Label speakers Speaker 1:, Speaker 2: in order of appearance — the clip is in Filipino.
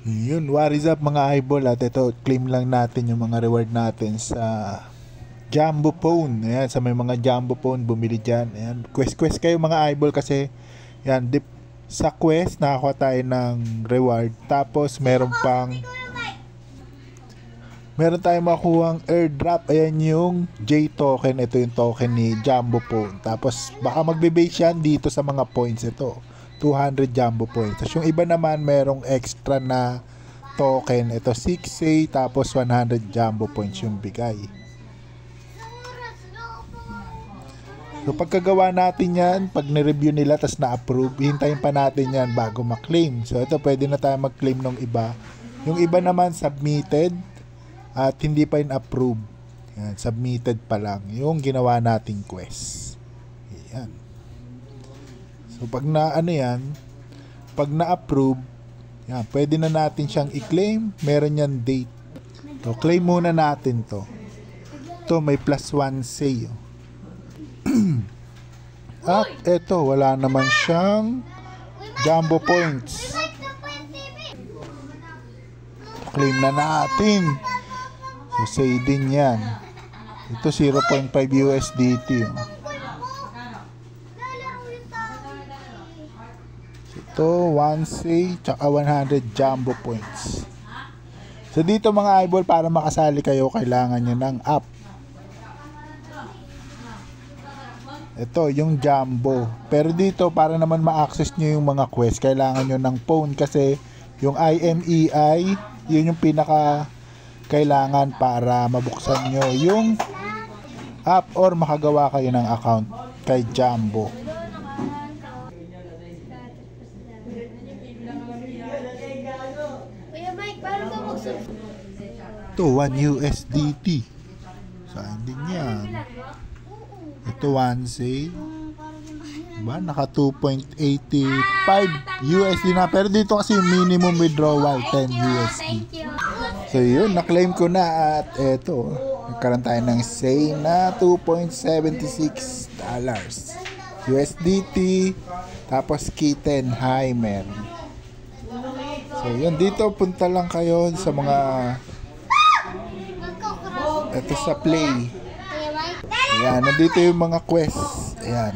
Speaker 1: Yun, what is up mga eyeball, at ito, claim lang natin yung mga reward natin sa Jumbo Phone. Ayan, sa may mga Jumbo Phone, bumili dyan. Ayan, quest kayo mga eyeball kasi, yan, sa quest, nakakuha tayo ng reward. Tapos, meron tayong makuhang airdrop. Ayan yung J token. Ito yung token ni Jumbo Phone. Tapos, baka magbe-base yan dito sa mga points ito. 200 Jumbo Points. Tapos yung iba naman, merong extra na token. Ito 6A, tapos 100 Jumbo Points yung bigay. So pagkagawa natin yan, pag nireview nila tapos na-approve, hintayin pa natin yan bago ma-claim. So ito, pwede na tayo mag-claim ng iba. Yung iba naman submitted at hindi pa in approve. Yan, submitted pa lang yung ginawa nating quest. Yan. So pag pag na-approve, yan, pwede na natin siyang i-claim. Meron yan date. So claim muna natin to. Ito may +1 say. At eto, wala naman siyang Jumbo Points. Claim na natin. So say din yan. Ito 0.5 USDT. Ito 1C tsaka 100 Jumbo Points. So dito mga eyeball, para makasali kayo, kailangan nyo ng app. Ito yung Jumbo. Pero dito, para naman ma-access nyo yung mga quest, kailangan nyo ng phone kasi yung IMEI, yun yung pinaka kailangan para mabuksan nyo yung app or makagawa kayo ng account kay Jumbo. Ito 1 USDT. Saan din yan? Ito 1C. Diba? Naka 2.85 USD na. Pero dito kasi minimum withdrawal 10 USD. So yun, na-claim ko na. At eto, nagkaroon tayo ng say na $2.76 USDT. Tapos Kittenheimer. So yun, dito punta lang kayo sa mga ito sa play. Ayan, nandito yung mga quest. Ayan.